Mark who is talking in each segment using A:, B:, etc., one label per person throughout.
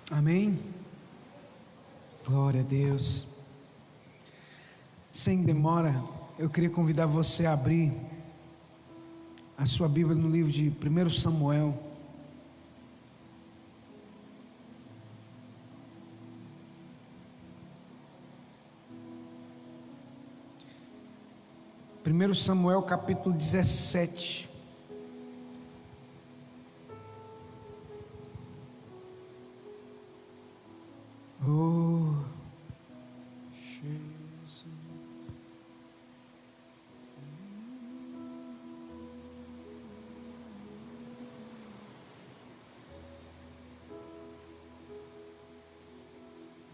A: Amém? Glória a Deus. Sem demora, eu queria convidar você a abrir a sua Bíblia no livro de 1 Samuel. Primeiro Samuel capítulo 17. Oh, Jesus.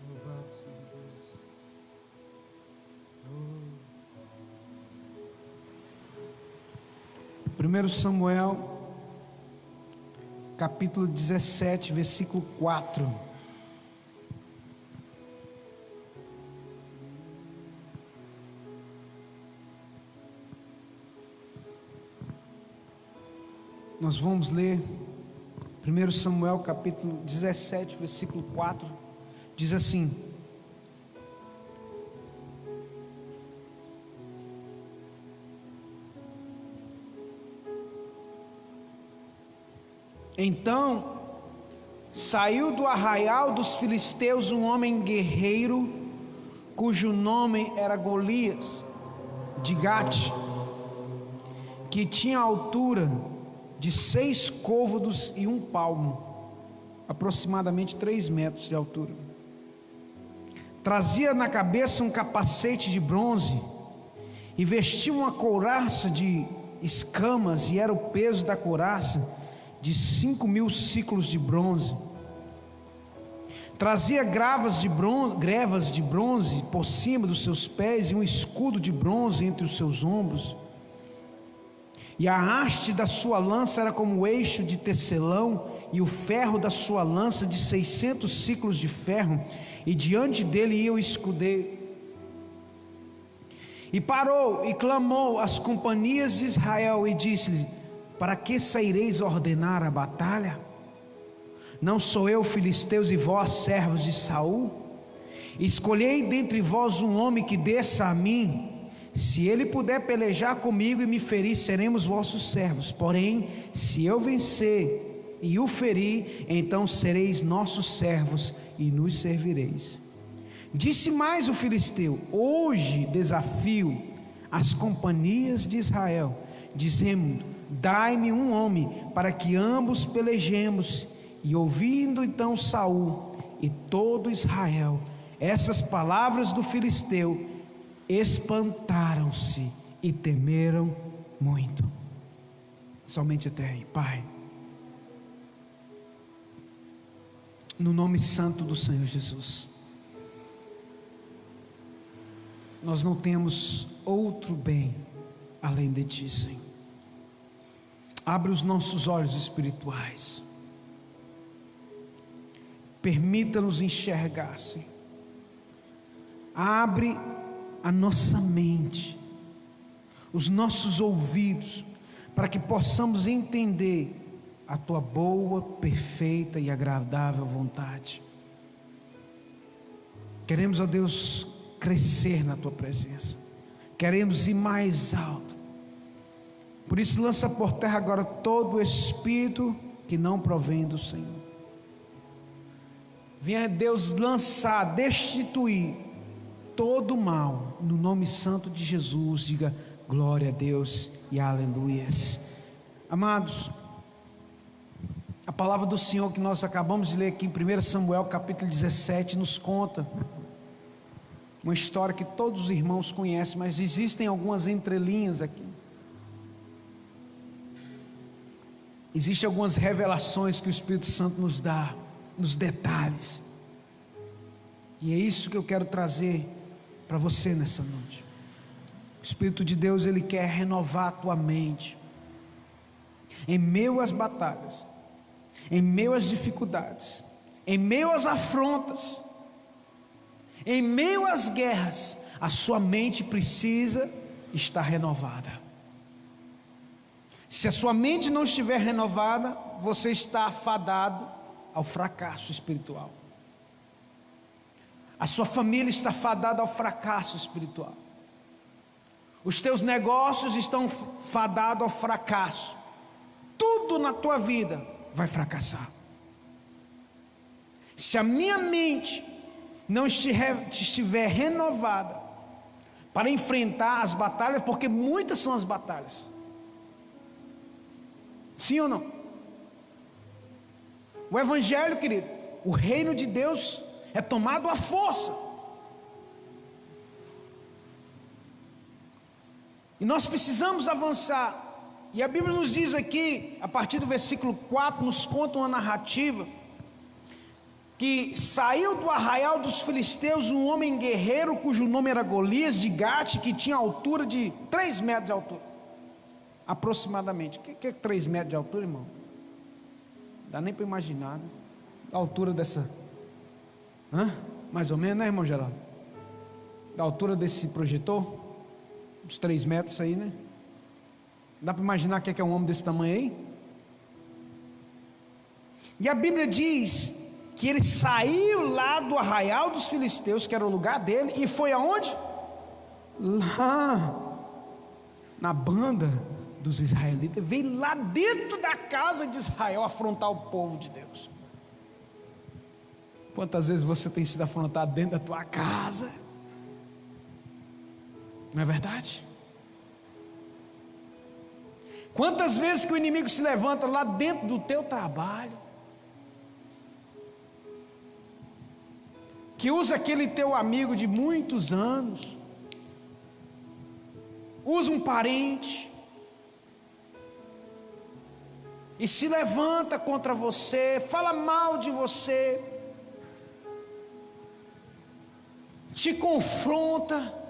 A: Louvado seja Deus. Primeiro Samuel capítulo 17, versículo 4. Nós vamos ler 1 Samuel capítulo 17, versículo 4, diz assim: Então saiu do arraial dos filisteus um homem guerreiro, cujo nome era Golias, de Gate, que tinha altura de 6 côvados e 1 palmo, aproximadamente 3 metros de altura. Trazia na cabeça um capacete de bronze e vestia uma couraça de escamas, e era o peso da couraça de 5.000 siclos de bronze. Trazia grevas de bronze por cima dos seus pés e um escudo de bronze entre os seus ombros. E a haste da sua lança era como o eixo de tecelão, e o ferro da sua lança de 600 siclos de ferro, e diante dele ia o escudeiro. E parou e clamou às companhias de Israel e disse-lhes: para que saireis ordenar a batalha? Não sou eu, filisteus, e vós, servos de Saul? Escolhei dentre vós um homem que desça a mim. Se ele puder pelejar comigo e me ferir, seremos vossos servos. Porém, se eu vencer e o ferir, então sereis nossos servos e nos servireis. Disse mais o filisteu: hoje desafio as companhias de Israel, dizendo: dai-me um homem para que ambos pelejemos. E ouvindo então Saul e todo Israel essas palavras do filisteu, espantaram-se e temeram muito. Somente até aí. Pai, no nome santo do Senhor Jesus, nós não temos outro bem além de Ti, Senhor. Abre os nossos olhos espirituais, permita-nos enxergar, Senhor. Abre a nossa mente, os nossos ouvidos, para que possamos entender a Tua boa, perfeita e agradável vontade. Queremos, ó Deus, crescer na Tua presença, queremos ir mais alto. Por isso lança por terra agora todo o espírito que não provém do Senhor. Venha Deus lançar, destituir todo o mal, no nome santo de Jesus. Diga glória a Deus e aleluias. Amados, a palavra do Senhor que nós acabamos de ler aqui em 1 Samuel capítulo 17 nos conta uma história que todos os irmãos conhecem, mas existem algumas entrelinhas aqui. Existem algumas revelações que o Espírito Santo nos dá, nos detalhes, e é isso que eu quero trazer para você nessa noite. O Espírito de Deus, Ele quer renovar a tua mente, em meio às batalhas, em meio às dificuldades, em meio às afrontas, em meio às guerras. A sua mente precisa estar renovada. Se a sua mente não estiver renovada, você está afadado ao fracasso espiritual. A sua família está fadada ao fracasso espiritual. Os teus negócios estão fadados ao fracasso. Tudo na tua vida vai fracassar. Se a minha mente não estiver renovada para enfrentar as batalhas, porque muitas são as batalhas. Sim ou não? O evangelho, querido, o reino de Deus é tomado à força. E nós precisamos avançar. E a Bíblia nos diz aqui, a partir do versículo 4, nos conta uma narrativa, que saiu do arraial dos filisteus um homem guerreiro, cujo nome era Golias de Gate, que tinha altura de 3 metros de altura, aproximadamente. O que é 3 metros de altura, irmão? Não dá nem para imaginar, né? A altura dessa, mais ou menos, né, irmão Geraldo? Da altura desse projetor, uns 3 metros aí, né? Dá para imaginar o que é um homem desse tamanho aí? E a Bíblia diz que ele saiu lá do arraial dos filisteus, que era o lugar dele, e foi aonde? Lá na banda dos israelitas. Veio lá dentro da casa de Israel afrontar o povo de Deus. Quantas vezes você tem sido afrontado dentro da tua casa? Não é verdade? Quantas vezes que o inimigo se levanta lá dentro do teu trabalho, que usa aquele teu amigo de muitos anos, usa um parente, e se levanta contra você, fala mal de você, te confronta,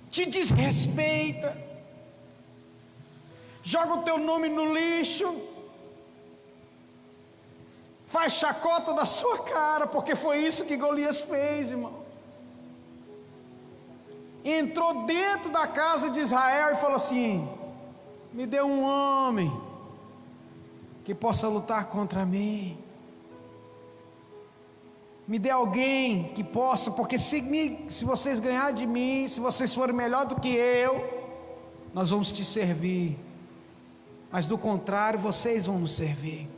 A: te desrespeita, joga o teu nome no lixo, faz chacota da sua cara, porque foi isso que Golias fez, irmão. Entrou dentro da casa de Israel e falou assim: me dê um homem que possa lutar contra mim, me dê alguém que possa, porque se vocês ganharem de mim, se vocês forem melhor do que eu, nós vamos te servir, mas do contrário, vocês vão nos servir.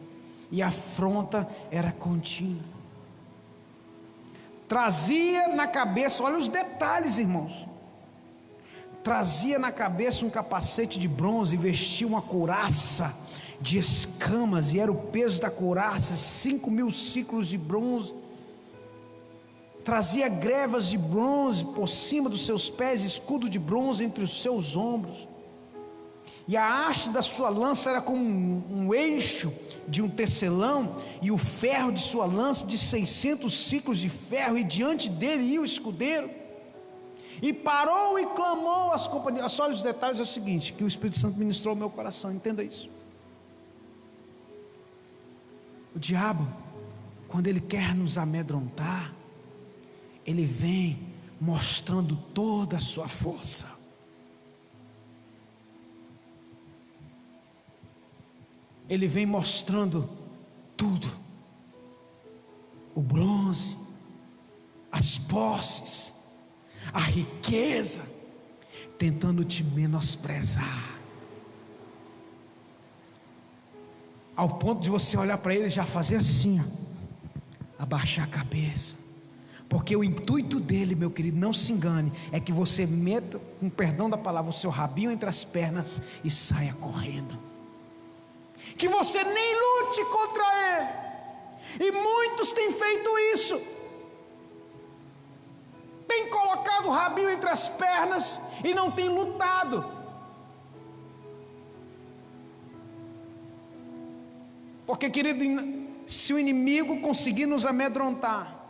A: E a afronta era contínua. Trazia na cabeça, olha os detalhes, irmãos. Trazia na cabeça um capacete de bronze, e vestia uma couraça de escamas, e era o peso da couraça 5.000 ciclos de bronze. Trazia grevas de bronze por cima dos seus pés, escudo de bronze entre os seus ombros. E a haste da sua lança era como um eixo de um tecelão, e o ferro de sua lança de 600 ciclos de ferro, e diante dele ia o escudeiro. E parou e clamou às companhias. Só os detalhes é o seguinte, que o Espírito Santo ministrou ao meu coração, entenda isso. O diabo, quando ele quer nos amedrontar, ele vem mostrando toda a sua força. Ele vem mostrando tudo: o bronze, as posses, a riqueza, tentando te menosprezar, ao ponto de você olhar para ele e já fazer assim, abaixar a cabeça, porque o intuito dele, meu querido, não se engane, é que você meta, com perdão da palavra, o seu rabinho entre as pernas e saia correndo, que você nem lute contra ele. E muitos têm feito isso, têm colocado o rabinho entre as pernas e não têm lutado. Porque, querido, se o inimigo conseguir nos amedrontar,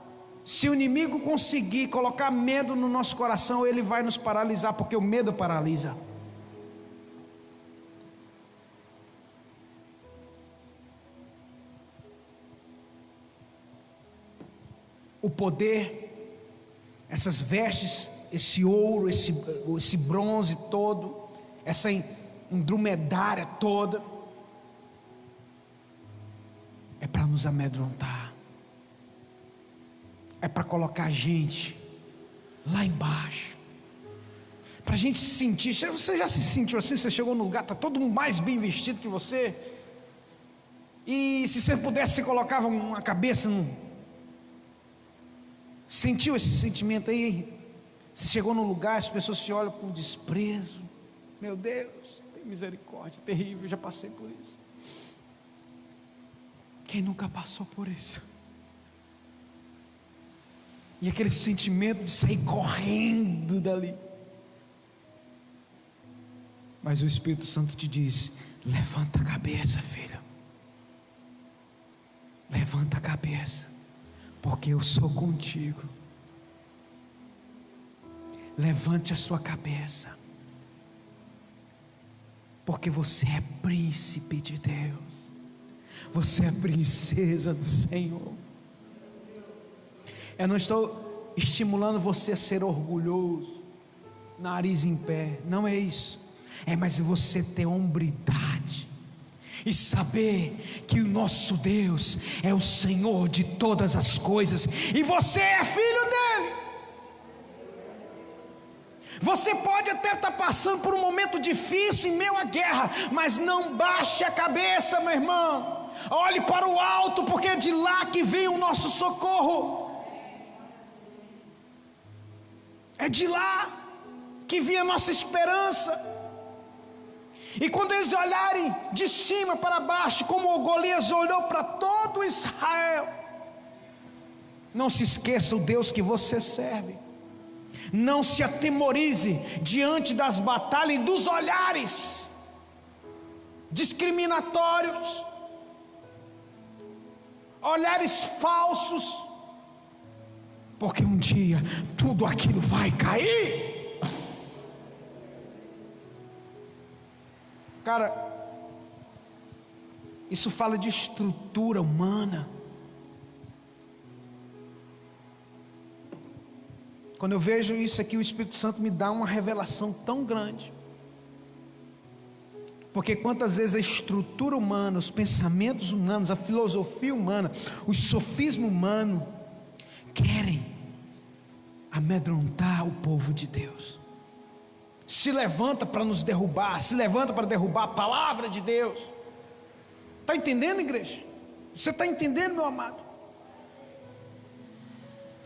A: se o inimigo conseguir colocar medo no nosso coração, ele vai nos paralisar, porque o medo paralisa. O poder, essas vestes, esse ouro, esse bronze todo, essa indrumedária toda, é para nos amedrontar. é para colocar a gente lá embaixo, para a gente se sentir. Você já se sentiu assim? Você chegou no lugar, está todo mundo mais bem vestido que você, e se você pudesse, você colocava uma cabeça sentiu esse sentimento aí? Você chegou num lugar, as pessoas te olham com desprezo. Meu Deus, tem misericórdia, terrível, eu já passei por isso. Quem nunca passou por isso? E aquele sentimento de sair correndo dali. Mas o Espírito Santo te diz: levanta a cabeça, filho. Levanta a cabeça, porque eu sou contigo. Levante a sua cabeça, porque você é príncipe de Deus. Você é princesa do Senhor. Eu não estou estimulando você a ser orgulhoso, nariz em pé, não é isso. É mais você ter hombridade e saber que o nosso Deus é o Senhor de todas as coisas, e você é filho dele. Você pode até estar passando por um momento difícil em meio à guerra, mas não baixe a cabeça, meu irmão. Olhe para o alto, porque é de lá que vem o nosso socorro. É de lá que vem a nossa esperança. E quando eles olharem de cima para baixo, como Golias olhou para todo Israel, não se esqueça o Deus que você serve. Não se atemorize diante das batalhas e dos olhares discriminatórios, olhares falsos, porque um dia tudo aquilo vai cair. Cara, isso fala de estrutura humana. Quando eu vejo isso aqui, o Espírito Santo me dá uma revelação tão grande. Porque quantas vezes a estrutura humana, os pensamentos humanos, a filosofia humana, o sofisma humano querem amedrontar o povo de Deus. Se levanta para nos derrubar, se levanta para derrubar a palavra de Deus. Está entendendo, igreja? Você está entendendo, meu amado?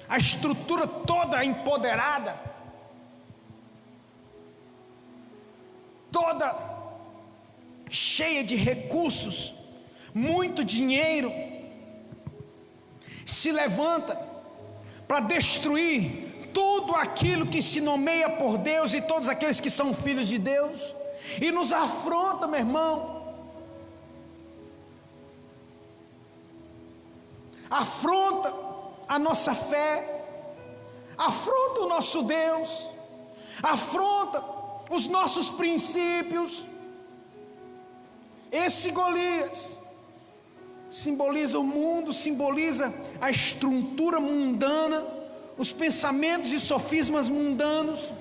A: A estrutura toda empoderada, toda cheia de recursos, muito dinheiro, se levanta para destruir tudo aquilo que se nomeia por Deus e todos aqueles que são filhos de Deus, e nos afronta, meu irmão. Afronta a nossa fé, afronta o nosso Deus, afronta os nossos princípios. Esse Golias simboliza o mundo, simboliza a estrutura mundana, os pensamentos e sofismas mundanos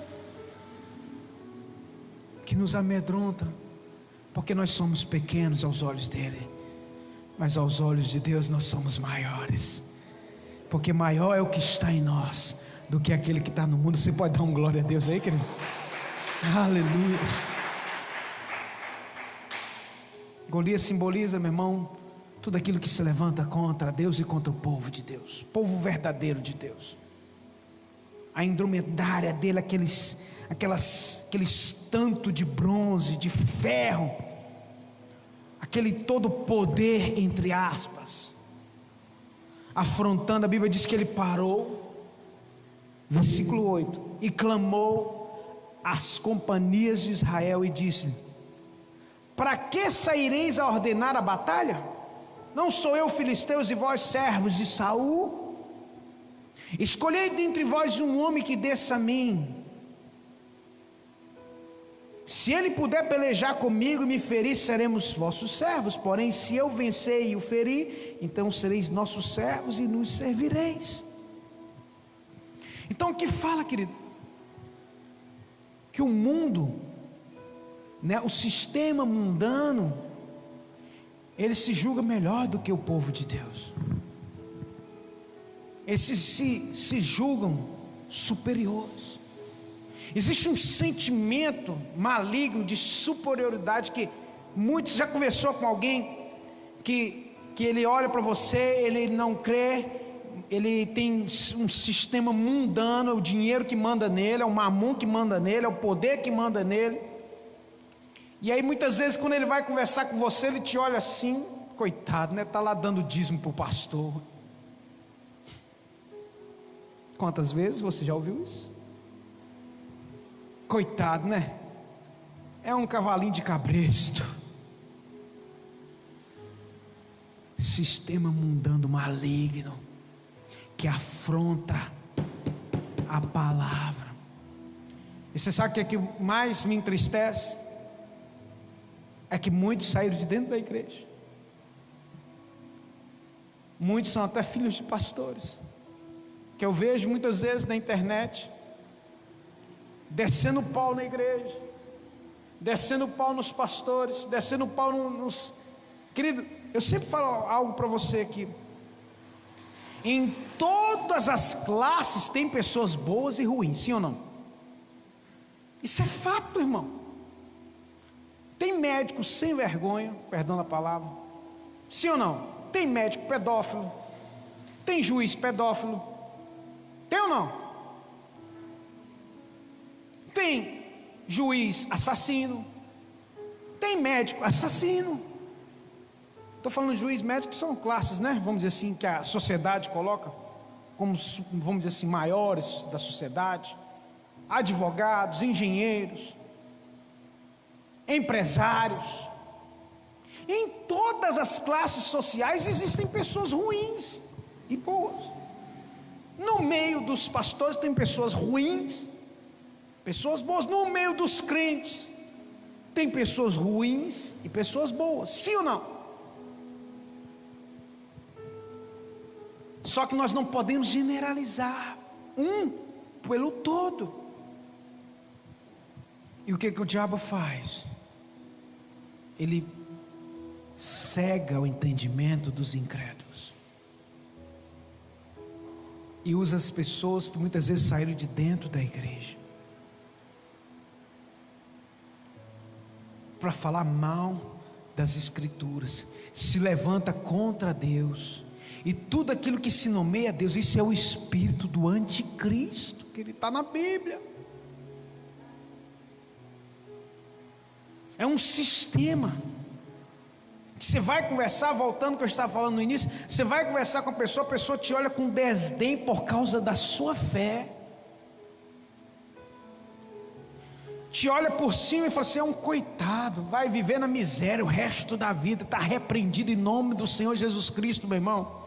A: que nos amedrontam, porque nós somos pequenos aos olhos dele, mas aos olhos de Deus nós somos maiores, porque maior é o que está em nós do que aquele que está no mundo. Você pode dar um glória a Deus aí, querido? Aleluia. Golias simboliza, meu irmão, tudo aquilo que se levanta contra Deus e contra o povo de Deus, povo verdadeiro de Deus. A indumentária dele, aqueles tanto de bronze, de ferro, aquele todo poder, entre aspas, afrontando. A Bíblia diz que ele parou, versículo 8, e clamou às companhias de Israel e disse: para que saireis a ordenar a batalha? Não sou eu filisteus e vós servos de Saul? Escolhei dentre vós um homem que desça a mim. Se ele puder pelejar comigo e me ferir, seremos vossos servos. Porém, se eu vencer e o ferir, então sereis nossos servos e nos servireis. Então o que fala, querido? Que o mundo, o sistema mundano, ele se julga melhor do que o povo de Deus. esses se julgam superiores. Existe um sentimento maligno de superioridade que muitos já conversou com alguém que ele olha para você, ele não crê, ele tem um sistema mundano, é o dinheiro que manda nele, é o mamon que manda nele, é o poder que manda nele. E aí muitas vezes quando ele vai conversar com você, ele te olha assim, coitado, né? Está lá dando dízimo para o pastor. Quantas vezes você já ouviu isso? Coitado, né? É um cavalinho de cabresto. Sistema mundano maligno que afronta a palavra. E você sabe o que mais me entristece? É que muitos saíram de dentro da igreja. Muitos são até filhos de pastores, que eu vejo muitas vezes na internet, descendo pau na igreja, descendo pau nos pastores, descendo pau nos... Querido, eu sempre falo algo para você aqui. Em todas as classes tem pessoas boas e ruins, sim ou não? Isso é fato, irmão. Tem médico sem vergonha, perdão a palavra, sim ou não? Tem médico pedófilo, tem juiz pedófilo, tem ou não? Tem juiz assassino, tem médico assassino. Estou falando de juiz, médico, que são classes, né? Vamos dizer assim, que a sociedade coloca como, vamos dizer assim, maiores da sociedade. Advogados, engenheiros, empresários. Em todas as classes sociais existem pessoas ruins e boas. No meio dos pastores tem pessoas ruins, pessoas boas. No meio dos crentes tem pessoas ruins e pessoas boas, sim ou não? Só que nós não podemos generalizar um pelo todo. E o que o diabo faz? Ele cega o entendimento dos incrédulos e usa as pessoas que muitas vezes saíram de dentro da igreja para falar mal das escrituras, se levanta contra Deus. E tudo aquilo que se nomeia Deus, isso é o espírito do anticristo, que ele está na Bíblia. É um sistema. Você vai conversar, voltando ao que eu estava falando no início, você vai conversar com a pessoa te olha com desdém por causa da sua fé. Te olha por cima e fala assim: é um coitado, vai viver na miséria o resto da vida, está repreendido em nome do Senhor Jesus Cristo, meu irmão.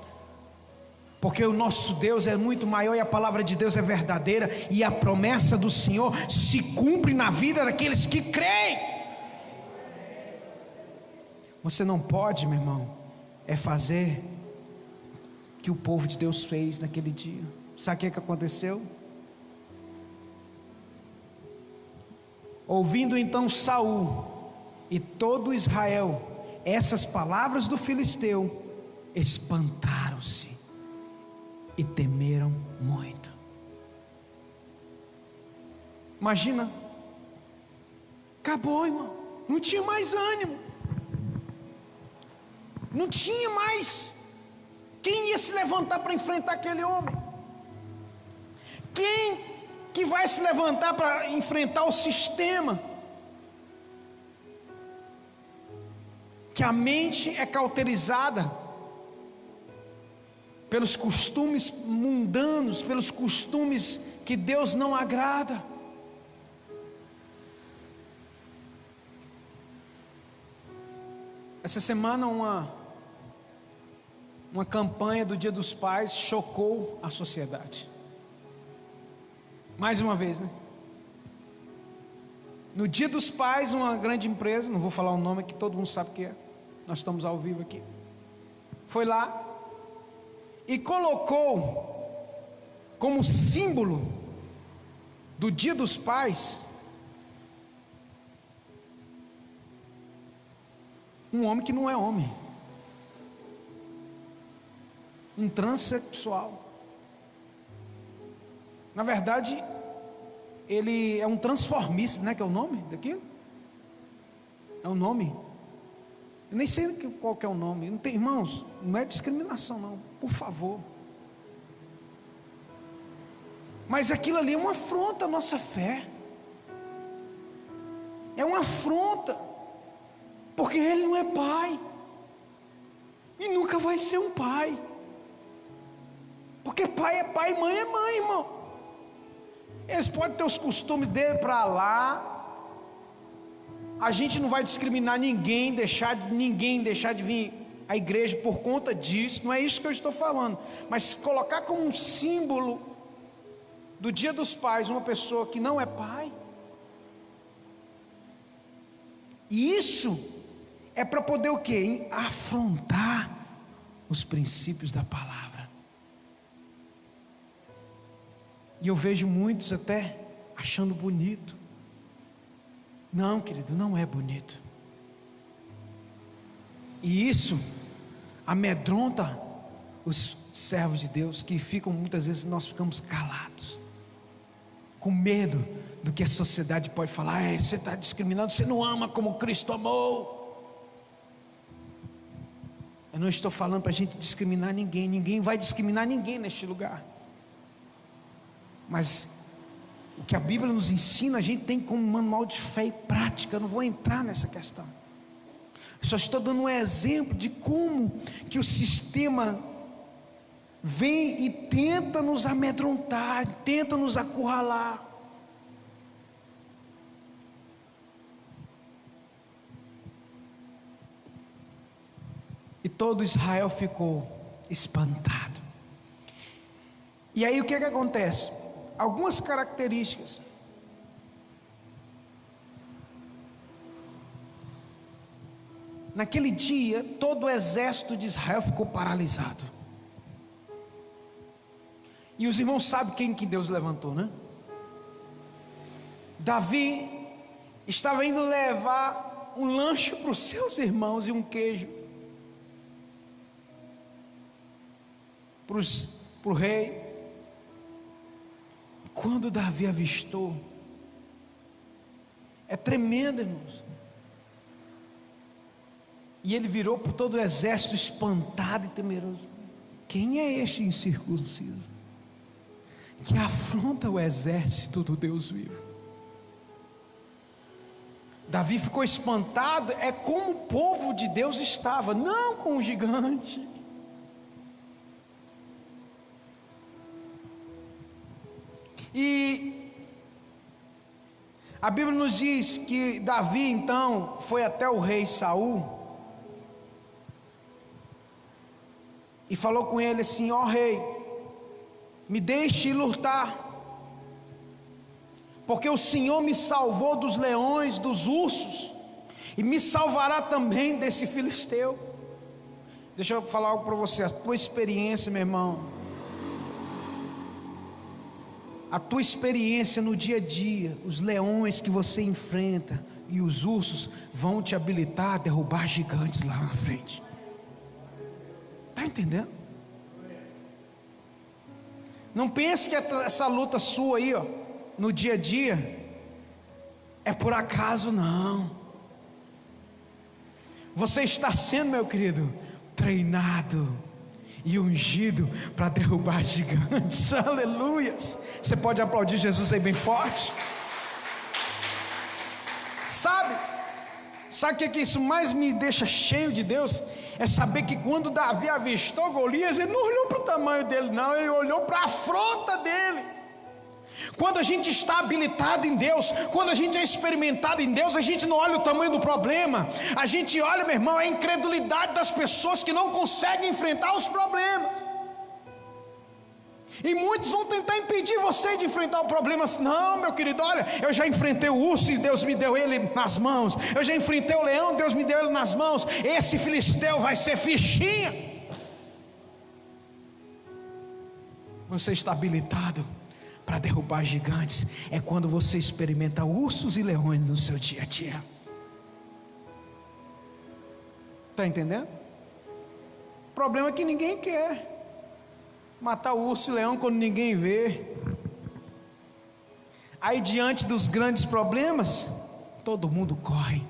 A: Porque o nosso Deus é muito maior e a palavra de Deus é verdadeira, e a promessa do Senhor se cumpre na vida daqueles que creem. Você não pode, meu irmão, fazer o que o povo de Deus fez naquele dia. Sabe o que aconteceu? Ouvindo então Saul e todo Israel essas palavras do filisteu, espantaram-se e temeram muito. Imagina, acabou, irmão, não tinha mais ânimo, não tinha mais quem ia se levantar para enfrentar aquele homem. Quem que vai se levantar para enfrentar o sistema? Que a mente é cauterizada pelos costumes mundanos, pelos costumes que Deus não agrada. Essa semana uma campanha do Dia dos Pais chocou a sociedade. Mais uma vez, né? No Dia dos Pais, uma grande empresa, não vou falar o nome que todo mundo sabe o que é, nós estamos ao vivo aqui, foi lá e colocou como símbolo do Dia dos Pais um homem que não é homem, um transexual. Na verdade, ele é um transformista, né? Que é o nome daquilo? É o nome. Eu nem sei qual que é o nome. Não tem, irmãos, não é discriminação não, por favor. Mas aquilo ali é uma afronta à nossa fé. É uma afronta. Porque ele não é pai. E nunca vai ser um pai. Porque pai é pai, mãe é mãe, irmão. Eles podem ter os costumes dele para lá. A gente não vai discriminar ninguém, deixar de vir à igreja por conta disso. Não é isso que eu estou falando. Mas colocar como um símbolo do Dia dos Pais uma pessoa que não é pai. E isso é para poder o quê? Afrontar os princípios da palavra. E eu vejo muitos até achando bonito. Não, querido, não é bonito. E isso amedronta os servos de Deus, que ficam, muitas vezes nós ficamos calados, com medo do que a sociedade pode falar. Você está discriminando, você não ama como Cristo amou. Eu não estou falando para a gente discriminar ninguém. Ninguém vai discriminar ninguém neste lugar. Mas o que a Bíblia nos ensina, a gente tem como manual de fé e prática. Eu não vou entrar nessa questão. Eu só estou dando um exemplo de como que o sistema vem e tenta nos amedrontar, tenta nos acurralar. E todo Israel ficou espantado. E aí o que acontece? Algumas características. Naquele dia, todo o exército de Israel ficou paralisado. E os irmãos sabem quem que Deus levantou, né? Davi estava indo levar um lanche para os seus irmãos e um queijo para o rei. Quando Davi avistou, é tremendo, irmãos. E ele virou por todo o exército espantado e temeroso. Quem é este incircunciso que afronta o exército do Deus vivo? Davi ficou espantado, é como o povo de Deus estava, não com o gigante. E a Bíblia nos diz que Davi então foi até o rei Saul e falou com ele assim: ó rei, me deixe lutar, porque o Senhor me salvou dos leões, dos ursos, e me salvará também desse filisteu. Deixa eu falar algo para você, a tua experiência, meu irmão, a tua experiência no dia a dia, os leões que você enfrenta e os ursos vão te habilitar a derrubar gigantes lá na frente. Está entendendo? Não pense que essa luta sua aí, ó, no dia a dia, é por acaso, não. Você está sendo, meu querido, treinado e ungido para derrubar gigantes. Aleluias. Você pode aplaudir Jesus aí bem forte? Sabe o que isso mais me deixa cheio de Deus? É saber que quando Davi avistou Golias, ele não olhou para o tamanho dele não, ele olhou para a afronta dele. Quando a gente está habilitado em Deus, quando a gente é experimentado em Deus, a gente não olha o tamanho do problema, a gente olha, meu irmão, a incredulidade das pessoas que não conseguem enfrentar os problemas. E muitos vão tentar impedir você de enfrentar o problema. Não, meu querido, olha, eu já enfrentei o urso e Deus me deu ele nas mãos. Eu já enfrentei o leão, Deus me deu ele nas mãos. Esse filisteu vai ser fichinha. Você está habilitado para derrubar gigantes é quando você experimenta ursos e leões no seu dia a dia. Está entendendo? O problema é que ninguém quer matar o urso e o leão quando ninguém vê. Aí diante dos grandes problemas, todo mundo corre.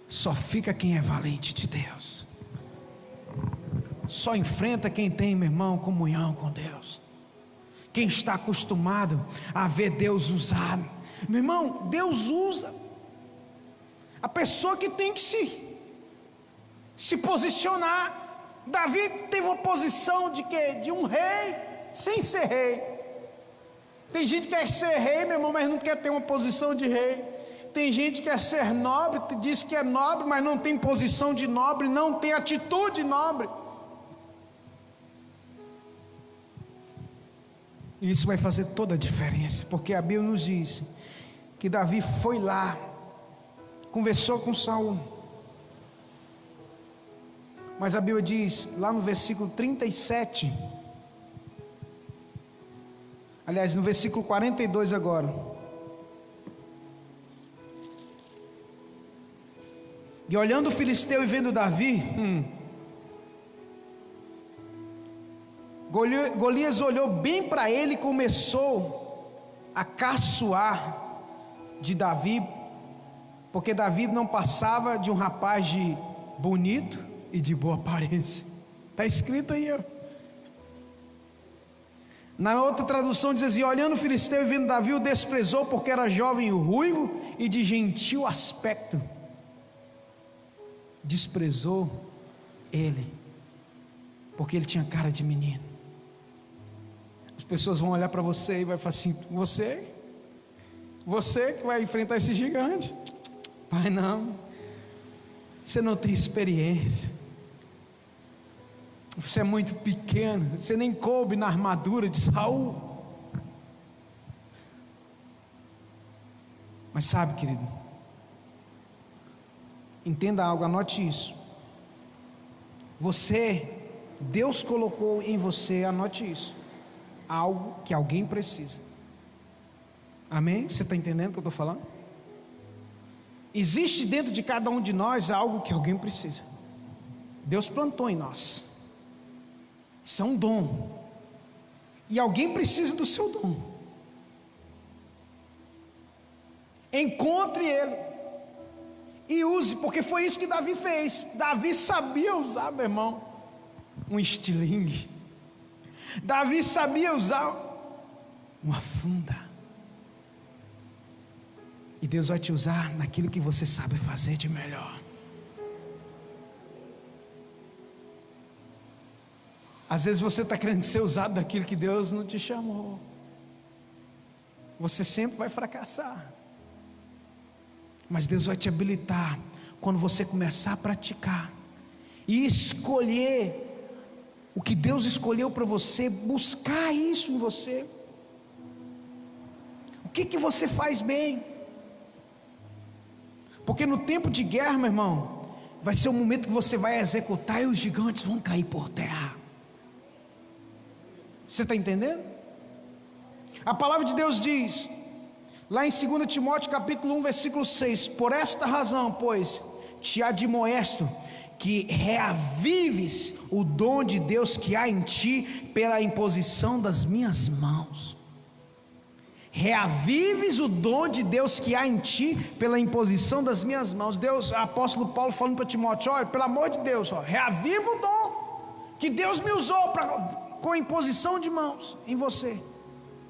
A: Só fica quem é valente de Deus. Só enfrenta quem tem, meu irmão, comunhão com Deus. Quem está acostumado a ver Deus usar. Meu irmão, Deus usa a pessoa que tem que se posicionar. Davi teve uma posição de quê? De um rei sem ser rei. Tem gente que quer ser rei, meu irmão, mas não quer ter uma posição de rei. Tem gente que quer ser nobre, diz que é nobre, mas não tem posição de nobre, não tem atitude nobre. E isso vai fazer toda a diferença, porque a Bíblia nos diz que Davi foi lá, conversou com Saul. Mas a Bíblia diz, lá no versículo 37, aliás, no versículo 42 agora. E olhando o filisteu e vendo Davi, Golias olhou bem para ele e começou a caçoar de Davi, porque Davi não passava de um rapaz bonito e de boa aparência. Está escrito aí, ó. Na outra tradução diz assim: olhando o filisteu e vendo Davi, o desprezou, porque era jovem e ruivo e de gentil aspecto. Desprezou ele, porque ele tinha cara de menino. As pessoas vão olhar para você e vai falar assim: você que vai enfrentar esse gigante. Pai, não, você não tem experiência, você é muito pequeno, você nem coube na armadura de Saul. Mas sabe, querido, entenda algo, anote isso. Deus colocou em você, anote isso, algo que alguém precisa. Amém? Você está entendendo o que eu estou falando? Existe dentro de cada um de nós algo que alguém precisa. Deus plantou em nós. Isso é um dom. E alguém precisa do seu dom. Encontre ele e use, porque foi isso que Davi fez. Davi sabia usar, meu irmão, um estilingue. Davi sabia usar uma funda. E Deus vai te usar naquilo que você sabe fazer de melhor. Às vezes você está querendo ser usado daquilo que Deus não te chamou. Você sempre vai fracassar. Mas Deus vai te habilitar quando você começar a praticar e escolher o que Deus escolheu para você, buscar isso em você. O que você faz bem? Porque no tempo de guerra, meu irmão, vai ser o momento que você vai executar e os gigantes vão cair por terra. Você está entendendo? A palavra de Deus diz, lá em 2 Timóteo capítulo 1, versículo 6, por esta razão, pois, te admoesto, que reavives o dom de Deus que há em ti, pela imposição das minhas mãos. Reavives o dom de Deus que há em ti, pela imposição das minhas mãos. Deus, apóstolo Paulo falando para Timóteo: olha, pelo amor de Deus, reaviva o dom que Deus me usou com a imposição de mãos em você.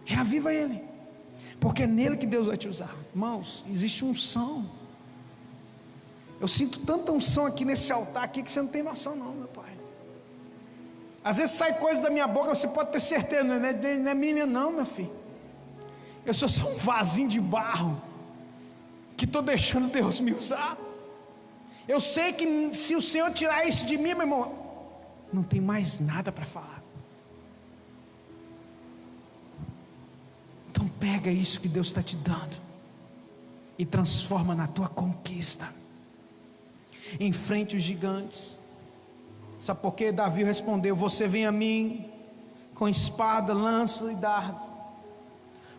A: Reaviva ele, porque é nele que Deus vai te usar. Irmãos, existe unção. Eu sinto tanta unção aqui nesse altar aqui, que você não tem noção não, meu pai. Às vezes sai coisa da minha boca, você pode ter certeza, não é minha não, meu filho. Eu sou só um vasinho de barro, que estou deixando Deus me usar. Eu sei que se o Senhor tirar isso de mim, meu irmão, não tem mais nada para falar. Então pega isso que Deus está te dando e transforma na tua conquista. Enfrente os gigantes. Sabe por quê? Davi respondeu: você vem a mim com espada, lança e dardo,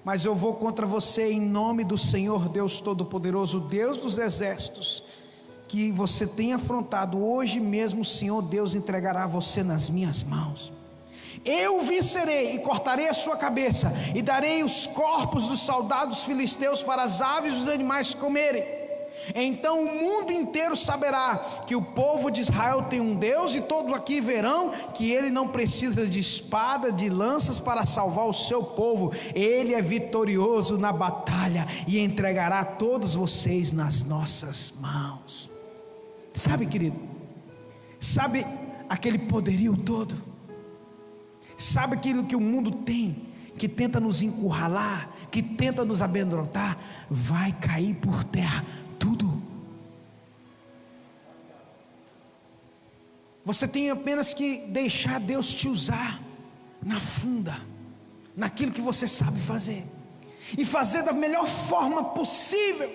A: mas eu vou contra você em nome do Senhor Deus Todo-Poderoso, Deus dos exércitos, que você tem afrontado. Hoje mesmo o Senhor Deus entregará você nas minhas mãos. Eu vencerei e cortarei a sua cabeça, e darei os corpos dos soldados filisteus para as aves e os animais comerem. Então o mundo inteiro saberá que o povo de Israel tem um Deus, e todos aqui verão que ele não precisa de espada, de lanças para salvar o seu povo. Ele é vitorioso na batalha e entregará todos vocês nas nossas mãos. Sabe, querido, sabe aquele poderio todo? Sabe aquilo que o mundo tem, que tenta nos encurralar, que tenta nos amedrontar? Vai cair por terra tudo. Você tem apenas que deixar Deus te usar na funda, naquilo que você sabe fazer, e fazer da melhor forma possível.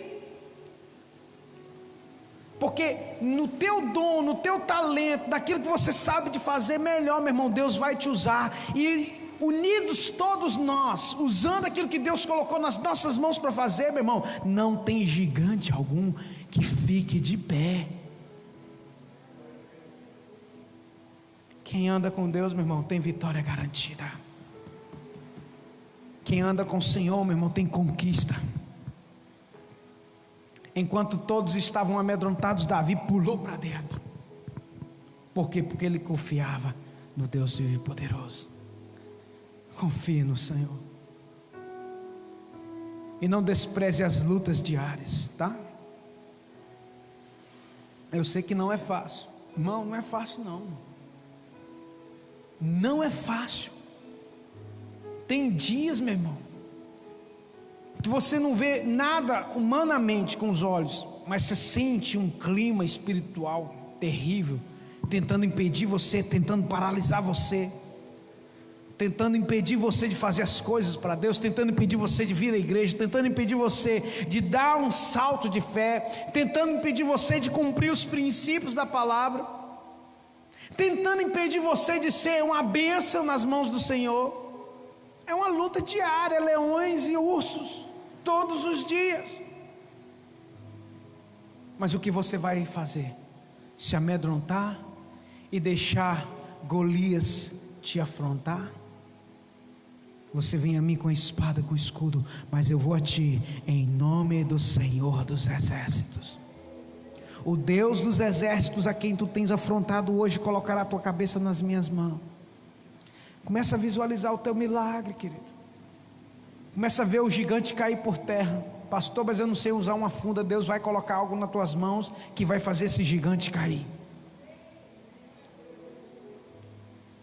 A: Porque no teu dom, no teu talento, naquilo que você sabe de fazer melhor, meu irmão, Deus vai te usar. E unidos todos nós, usando aquilo que Deus colocou nas nossas mãos para fazer, meu irmão, não tem gigante algum que fique de pé. Quem anda com Deus, meu irmão, tem vitória garantida. Quem anda com o Senhor, meu irmão, tem conquista. Enquanto todos estavam amedrontados, Davi pulou para dentro. Por quê? Porque ele confiava no Deus vivo e poderoso. Confie no Senhor. E não despreze as lutas diárias, tá? Eu sei que não é fácil. Irmão, não é fácil não. Não é fácil. Tem dias, meu irmão, que você não vê nada humanamente com os olhos, mas você sente um clima espiritual terrível, tentando impedir você, tentando paralisar você, tentando impedir você de fazer as coisas para Deus, tentando impedir você de vir à igreja, tentando impedir você de dar um salto de fé, tentando impedir você de cumprir os princípios da palavra, tentando impedir você de ser uma bênção nas mãos do Senhor. É uma luta diária, leões e ursos, todos os dias. Mas o que você vai fazer? Se amedrontar e deixar Golias te afrontar? Você vem a mim com a espada, com o escudo, mas eu vou a ti em nome do Senhor dos exércitos. O Deus dos exércitos a quem tu tens afrontado hoje colocará a tua cabeça nas minhas mãos. Começa a visualizar o teu milagre, querido. Começa a ver o gigante cair por terra. Pastor, mas eu não sei usar uma funda. Deus vai colocar algo nas tuas mãos que vai fazer esse gigante cair.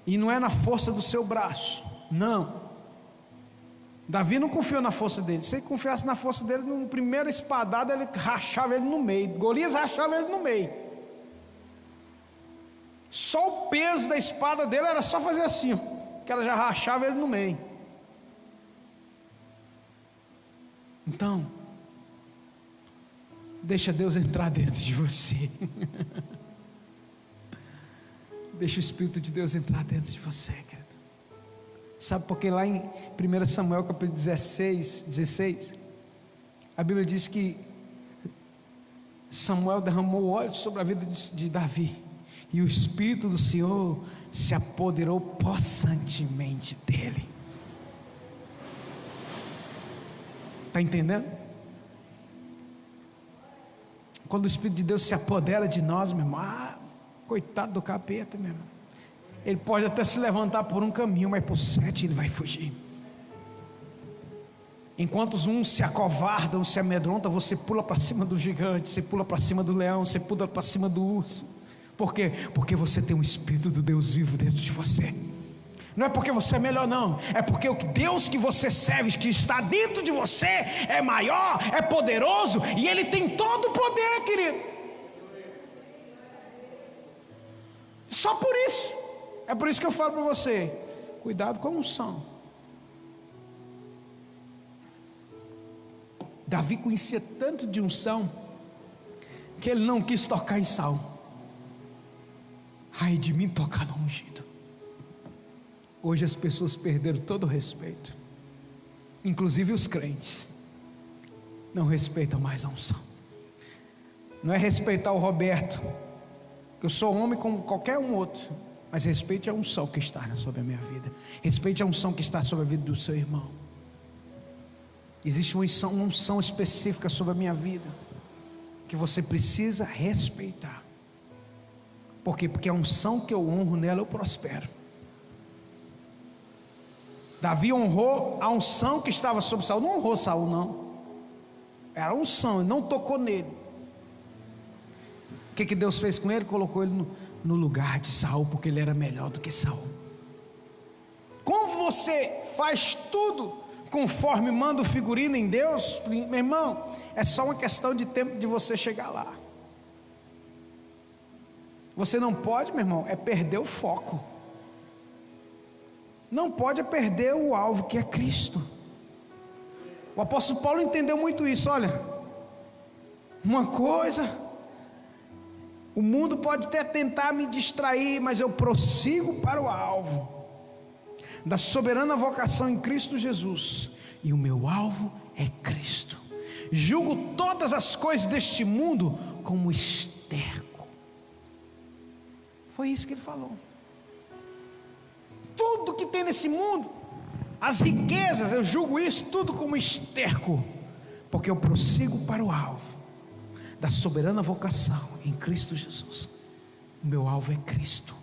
A: E não é na força do seu braço, não. Davi não confiou na força dele. Se ele confiasse na força dele, no primeiro espadada ele rachava ele no meio. Golias rachava ele no meio. Só o peso da espada dele era só fazer assim, que ela já rachava ele no meio. Então, deixa Deus entrar dentro de você. Deixa o Espírito de Deus entrar dentro de você, querido. Sabe por que lá em 1 Samuel capítulo 16, a Bíblia diz que Samuel derramou óleo sobre a vida de Davi, e o Espírito do Senhor se apoderou possantemente dele. Está entendendo? Quando o Espírito de Deus se apodera de nós, meu irmão, coitado do capeta, meu irmão. Ele pode até se levantar por um caminho, mas por 7 ele vai fugir. Enquanto uns se acovardam, se amedrontam, você pula para cima do gigante, você pula para cima do leão, você pula para cima do urso. Por quê? Porque você tem um Espírito do Deus vivo dentro de você. Não é porque você é melhor, não. É porque o Deus que você serve, que está dentro de você, é maior, é poderoso, e Ele tem todo o poder, querido. Só por isso. É por isso que eu falo para você: cuidado com a unção. Davi conhecia tanto de unção que ele não quis tocar em Saul. Ai de mim tocar no ungido. Hoje as pessoas perderam todo o respeito, inclusive os crentes não respeitam mais a unção. Não é respeitar o Roberto, que eu sou homem como qualquer um outro, Mas respeite a unção que está sobre a minha vida. Respeite a unção que está sobre a vida do seu irmão. Existe uma unção específica sobre a minha vida, que você precisa respeitar. Por quê? Porque a unção que eu honro nela, eu prospero. Davi honrou a unção que estava sobre Saul. Não honrou Saul, não. Era a unção, ele não tocou nele. O que Deus fez com ele? Colocou ele no lugar de Saul, porque ele era melhor do que Saul. Como você faz tudo conforme manda o figurino em Deus, meu irmão, é só uma questão de tempo de você chegar lá. Você não pode, meu irmão, é perder o foco. Não pode é perder o alvo, que é Cristo. O apóstolo Paulo entendeu muito isso. Olha, uma coisa, o mundo pode até tentar me distrair, mas eu prossigo para o alvo da soberana vocação em Cristo Jesus, e o meu alvo é Cristo. Julgo todas as coisas deste mundo como esterco. Foi isso que ele falou. Tudo que tem nesse mundo, as riquezas, eu julgo isso tudo como esterco, porque eu prossigo para o alvo da soberana vocação em Cristo Jesus. O meu alvo é Cristo.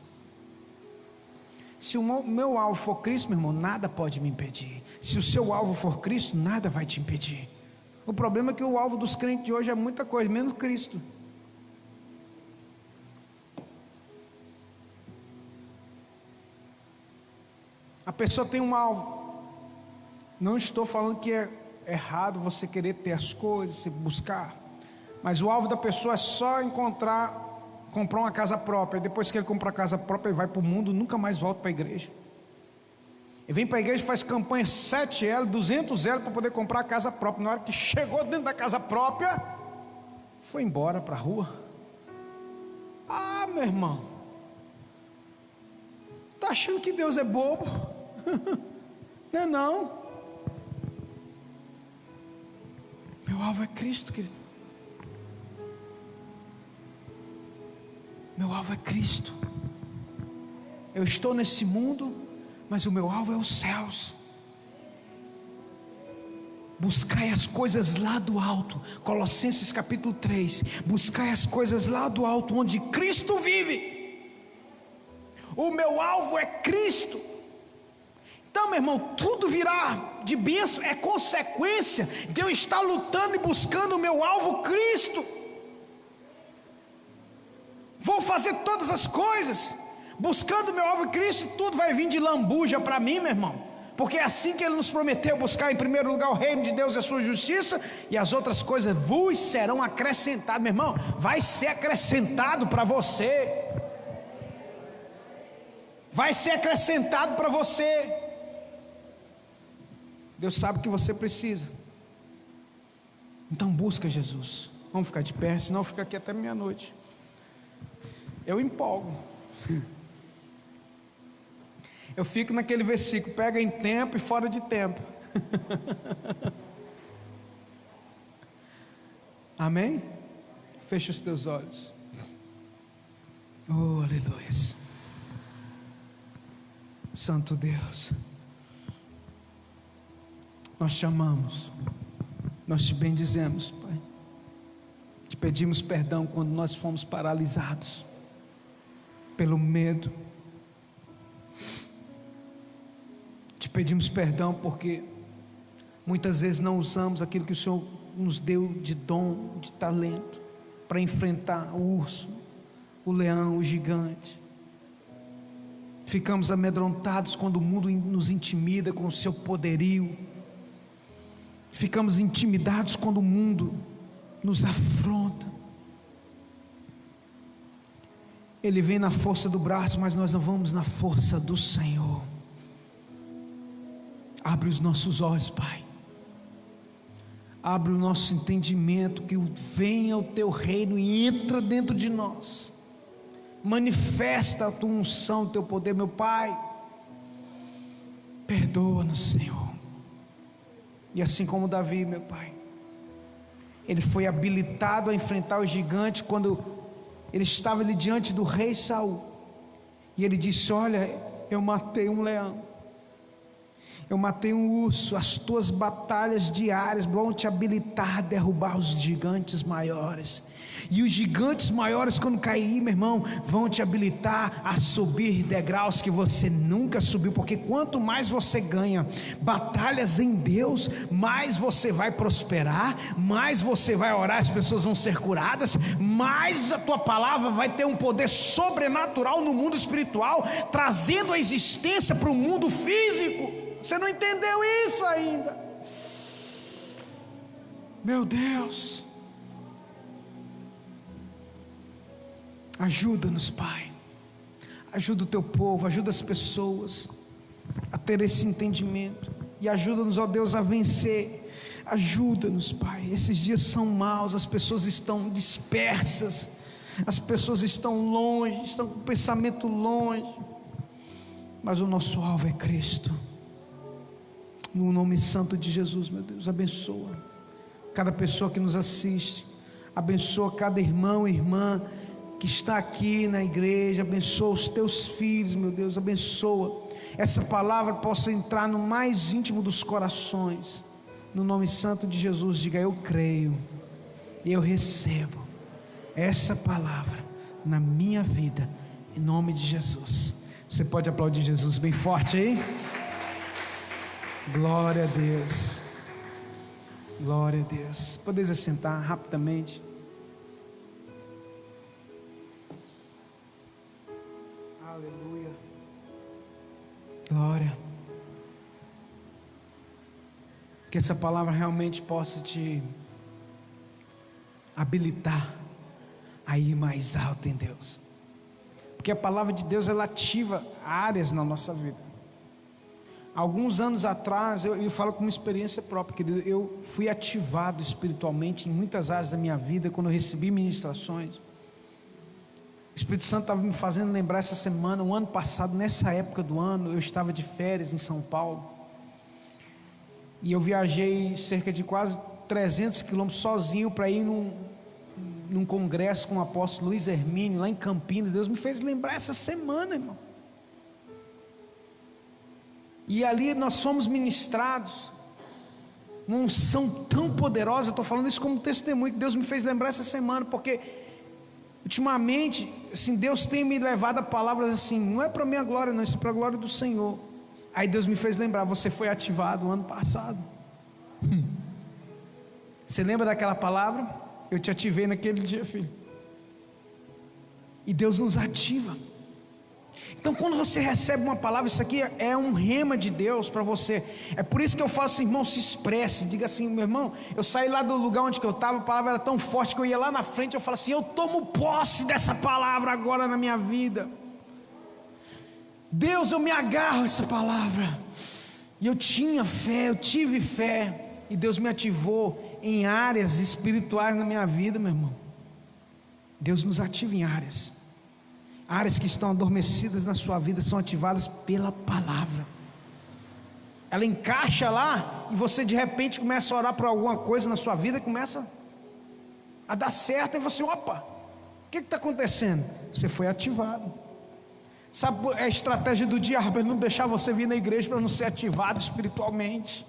A: Se o meu alvo for Cristo, meu irmão, nada pode me impedir. Se o seu alvo for Cristo, nada vai te impedir. O problema é que o alvo dos crentes de hoje é muita coisa, menos Cristo. A pessoa tem um alvo. Não estou falando que é errado você querer ter as coisas, se buscar, mas o alvo da pessoa é só comprar uma casa própria. E depois que ele compra a casa própria, ele vai para o mundo, nunca mais volta para a igreja. Ele vem para a igreja, faz campanha 7L, 200L para poder comprar a casa própria. Na hora que chegou dentro da casa própria, foi embora para a rua. Ah, meu irmão, está achando que Deus é bobo? Não é não. Meu alvo é Cristo, querido. Meu alvo é Cristo. Eu estou nesse mundo, mas o meu alvo é os céus. Buscai as coisas lá do alto. Colossenses capítulo 3. Buscai as coisas lá do alto, onde Cristo vive. O meu alvo é Cristo. Então, meu irmão, tudo virá de bênção, é consequência de eu estar lutando e buscando o meu alvo Cristo. Vou fazer todas as coisas buscando o meu alvo Cristo, tudo vai vir de lambuja para mim, meu irmão, porque é assim que Ele nos prometeu: buscar em primeiro lugar o reino de Deus e a sua justiça, e as outras coisas vos serão acrescentadas. Meu irmão, vai ser acrescentado para você, vai ser acrescentado para você. Deus sabe o que você precisa, então busca Jesus. Vamos ficar de pé, senão fica aqui até meia-noite. Eu empolgo. Eu fico naquele versículo: pega em tempo e fora de tempo. Amém? Fecha os teus olhos. Oh, aleluia. Santo Deus, nós te amamos, nós te bendizemos, Pai. Te pedimos perdão quando nós fomos paralisados pelo medo. Te pedimos perdão porque muitas vezes não usamos aquilo que o Senhor nos deu de dom, de talento, para enfrentar o urso, o leão, o gigante. Ficamos amedrontados quando o mundo nos intimida com o seu poderio. Ficamos intimidados quando o mundo nos afronta. Ele vem na força do braço, mas nós não vamos na força do Senhor. Abre os nossos olhos, Pai. Abre o nosso entendimento, que venha o Teu reino e entra dentro de nós. Manifesta a Tua unção, o Teu poder, meu Pai. Perdoa-nos, Senhor. E assim como Davi, meu Pai, ele foi habilitado a enfrentar o gigante quando ele estava ali diante do rei Saul, E ele disse: olha, eu matei um leão, eu matei um urso. As tuas batalhas diárias vão te habilitar a derrubar os gigantes maiores. E os gigantes maiores, quando cair, meu irmão, vão te habilitar a subir degraus que você nunca subiu. Porque quanto mais você ganha batalhas em Deus, mais você vai prosperar, mais você vai orar, as pessoas vão ser curadas, mais a tua palavra vai ter um poder sobrenatural no mundo espiritual, trazendo a existência para o mundo físico. Você não entendeu isso ainda? Meu Deus, ajuda-nos, Pai. Ajuda o teu povo, ajuda as pessoas a ter esse entendimento. E ajuda-nos, ó Deus, a vencer. Ajuda-nos, Pai. Esses dias são maus, as pessoas estão dispersas, as pessoas estão longe, estão com o pensamento longe. Mas o nosso alvo é Cristo. No nome santo de Jesus, meu Deus, abençoa cada pessoa que nos assiste, abençoa cada irmão e irmã que está aqui na igreja, abençoa os teus filhos, meu Deus, abençoa, essa palavra possa entrar no mais íntimo dos corações, no nome santo de Jesus. Diga: eu creio, eu recebo essa palavra na minha vida, em nome de Jesus. Você pode aplaudir Jesus bem forte aí? Glória a Deus, glória a Deus. Podeis assentar rapidamente. Aleluia, glória. Que essa palavra realmente possa te habilitar a ir mais alto em Deus, porque a palavra de Deus, ela ativa áreas na nossa vida. Alguns anos atrás, eu falo com uma experiência própria, querido, eu fui ativado espiritualmente em muitas áreas da minha vida, quando eu recebi ministrações. O Espírito Santo estava me fazendo lembrar essa semana, o ano passado, nessa época do ano, eu estava de férias em São Paulo, e eu viajei cerca de quase 300 quilômetros sozinho para ir num congresso com o apóstolo Luiz Hermínio, lá em Campinas. Deus me fez lembrar essa semana, irmão. E ali nós fomos ministrados, uma unção tão poderosa. Eu estou falando isso como testemunho, que Deus me fez lembrar essa semana, porque ultimamente, assim, Deus tem me levado a palavras assim, não é para minha glória não, isso é para a glória do Senhor. Aí Deus me fez lembrar: você foi ativado o ano passado. Você lembra daquela palavra? Eu te ativei naquele dia, filho. E Deus nos ativa. Então, quando você recebe uma palavra, isso aqui é um rema de Deus para você. É por isso que eu falo assim: irmão, se expresse. Diga assim: meu irmão, eu saí lá do lugar onde que eu estava, a palavra era tão forte que eu ia lá na frente, eu falo assim: eu tomo posse dessa palavra agora na minha vida. Deus, eu me agarro a essa palavra. E eu tinha fé, eu tive fé, e Deus me ativou em áreas espirituais na minha vida, meu irmão. Deus nos ativa em áreas que estão adormecidas na sua vida, são ativadas pela palavra. Ela encaixa lá, e você de repente começa a orar por alguma coisa na sua vida, e começa a dar certo, e você: opa, o que está acontecendo? Você foi ativado. Sabe a estratégia do diabo? Ele não deixar você vir na igreja para não ser ativado espiritualmente.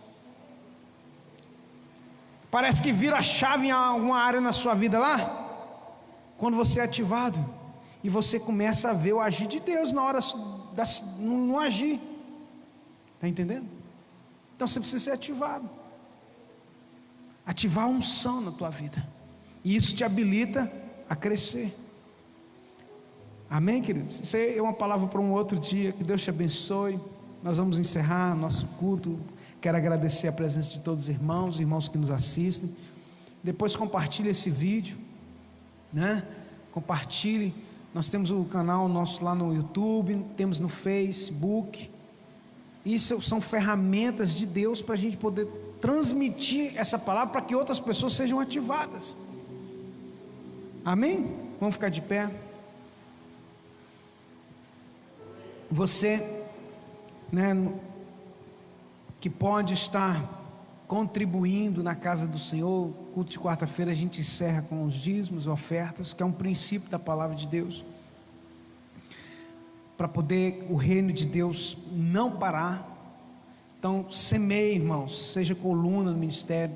A: Parece que vira a chave em alguma área na sua vida lá, quando você é ativado, e você começa a ver o agir de Deus na hora no agir. Está entendendo? Então você precisa ser ativado. Ativar a unção na tua vida, e isso te habilita a crescer. Amém, queridos? Isso é uma palavra para um outro dia. Que Deus te abençoe. Nós vamos encerrar nosso culto. Quero agradecer a presença de todos os irmãos que nos assistem. Depois compartilhe esse vídeo, né? Compartilhe. Nós temos o canal nosso lá no YouTube, temos no Facebook. Isso são ferramentas de Deus para a gente poder transmitir essa palavra, para que outras pessoas sejam ativadas. Amém? Vamos ficar de pé. Você, né, que pode estar contribuindo na casa do Senhor. Culto de quarta-feira a gente encerra com os dízimos, ofertas, que é um princípio da palavra de Deus. para poder o reino de Deus não parar. Então, semeie, irmãos, seja coluna no ministério.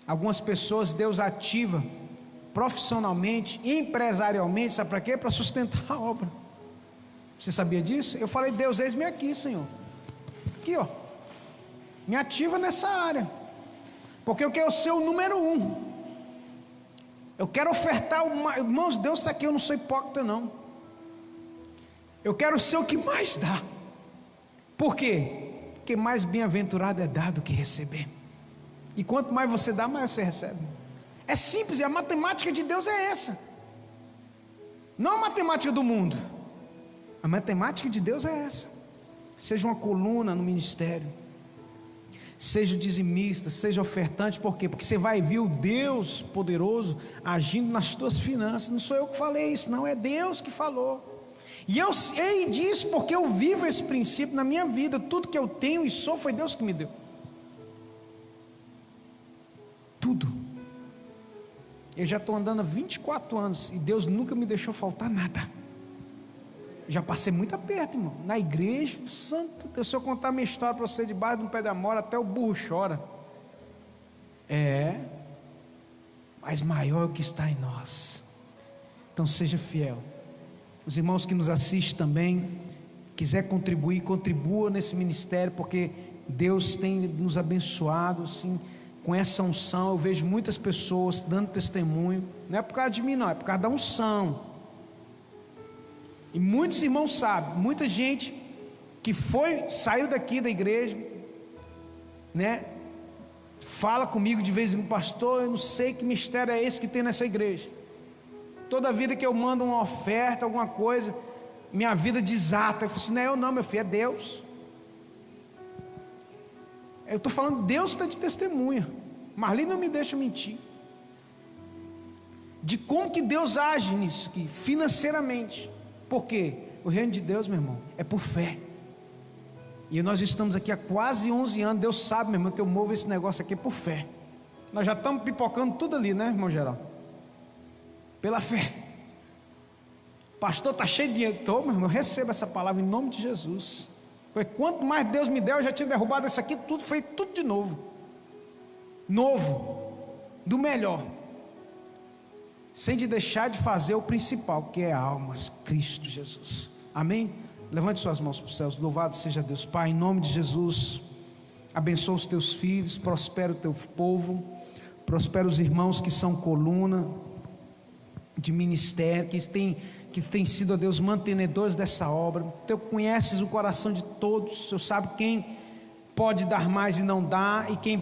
A: Algumas pessoas Deus ativa profissionalmente, empresarialmente, sabe para quê? Para sustentar a obra. Você sabia disso? Eu falei: Deus, eis-me aqui, Senhor. Aqui, ó, me ativa nessa área, porque eu quero ser o número 1. Eu quero ofertar irmãos, Deus está aqui, eu não sou hipócrita não. Eu quero ser o que mais dá. Por quê? Porque mais bem-aventurado é dar do que receber. E quanto mais você dá, mais você recebe. É simples, e a matemática de Deus é essa. Não a matemática do mundo. A matemática de Deus é essa. Seja uma coluna no ministério, seja dizimista, seja ofertante. Por quê? Porque você vai ver o Deus poderoso agindo nas tuas finanças. Não sou eu que falei isso, não, é Deus que falou. E eu sei disso porque eu vivo esse princípio na minha vida. Tudo que eu tenho e sou foi Deus que me deu. Tudo. Eu já estou andando há 24 anos e Deus nunca me deixou faltar nada. Já passei muito aperto, irmão. Na igreja, santo, se eu contar minha história para você, debaixo de um pé de amora, até o burro chora. Mas maior é o que está em nós. Então seja fiel. Os irmãos que nos assistem também, quiser contribuir, contribua nesse ministério, porque Deus tem nos abençoado, sim, com essa unção. Eu vejo muitas pessoas dando testemunho. Não é por causa de mim não, é por causa da unção. E muitos irmãos sabem, muita gente que saiu daqui da igreja, né, fala comigo de vez em quando: pastor, eu não sei que mistério é esse que tem nessa igreja. Toda vida que eu mando uma oferta, alguma coisa, minha vida desata. Eu falo assim: não é eu não, meu filho, é Deus. Eu estou falando, Deus está de testemunha. Marli não me deixa mentir. De como que Deus age nisso aqui, financeiramente. Por quê? O reino de Deus, meu irmão, é por fé. E nós estamos aqui há quase 11 anos. Deus sabe, meu irmão, que eu movo esse negócio aqui por fé. Nós já estamos pipocando tudo ali, né, irmão Geraldo? Pela fé. Pastor, está cheio de dinheiro. Estou, meu irmão, eu recebo essa palavra em nome de Jesus. Porque quanto mais Deus me der, eu já tinha derrubado isso aqui, tudo, feito tudo de novo. Novo. Do melhor. Sem de deixar de fazer o principal, que é almas, Cristo Jesus. Amém? Levante suas mãos para os céus. Louvado seja Deus. Pai, em nome de Jesus, abençoa os teus filhos, prospera o teu povo, prospera os irmãos que são coluna de ministério, que tem sido, ó Deus, mantenedores dessa obra. Tu conheces o coração de todos, o Senhor sabe quem pode dar mais e não dá, e quem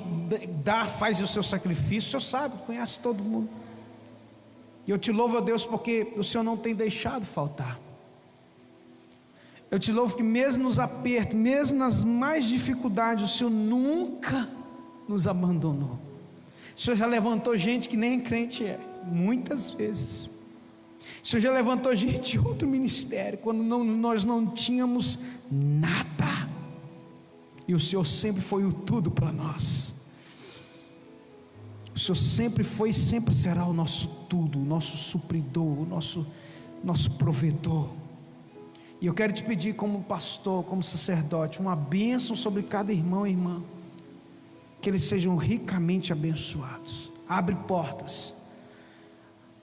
A: dá faz o seu sacrifício. O Senhor sabe, conhece todo mundo. E eu te louvo, ó Deus, porque o Senhor não tem deixado faltar. Eu te louvo que mesmo nos apertos, mesmo nas mais dificuldades, o Senhor nunca nos abandonou. O Senhor já levantou gente que nem crente é, muitas vezes. O Senhor já levantou gente de outro ministério, quando nós não tínhamos nada. E o Senhor sempre foi o tudo para nós. O Senhor sempre foi e sempre será o nosso tudo, o nosso supridor, o nosso provedor. E eu quero te pedir, como pastor, como sacerdote, uma bênção sobre cada irmão e irmã, que eles sejam ricamente abençoados. Abre portas,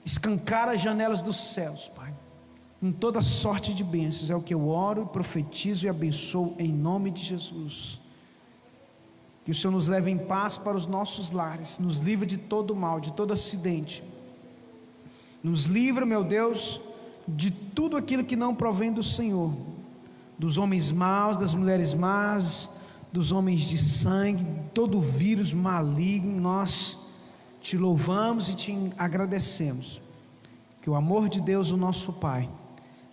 A: escancara as janelas dos céus, Pai, em toda sorte de bênçãos. É o que eu oro, profetizo e abençoo em nome de Jesus. Que o Senhor nos leve em paz para os nossos lares, nos livre de todo mal, de todo acidente. Nos livra, meu Deus, de tudo aquilo que não provém do Senhor, dos homens maus, das mulheres más, dos homens de sangue, todo vírus maligno. Nós te louvamos e te agradecemos. Que o amor de Deus, o nosso Pai,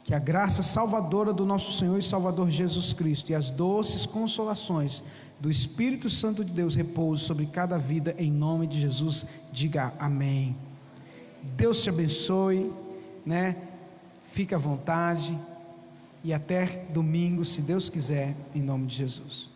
A: que a graça salvadora do nosso Senhor e Salvador Jesus Cristo e as doces consolações do Espírito Santo de Deus repouse sobre cada vida, em nome de Jesus. Diga amém. Deus te abençoe, né? Fique à vontade e até domingo, se Deus quiser, em nome de Jesus.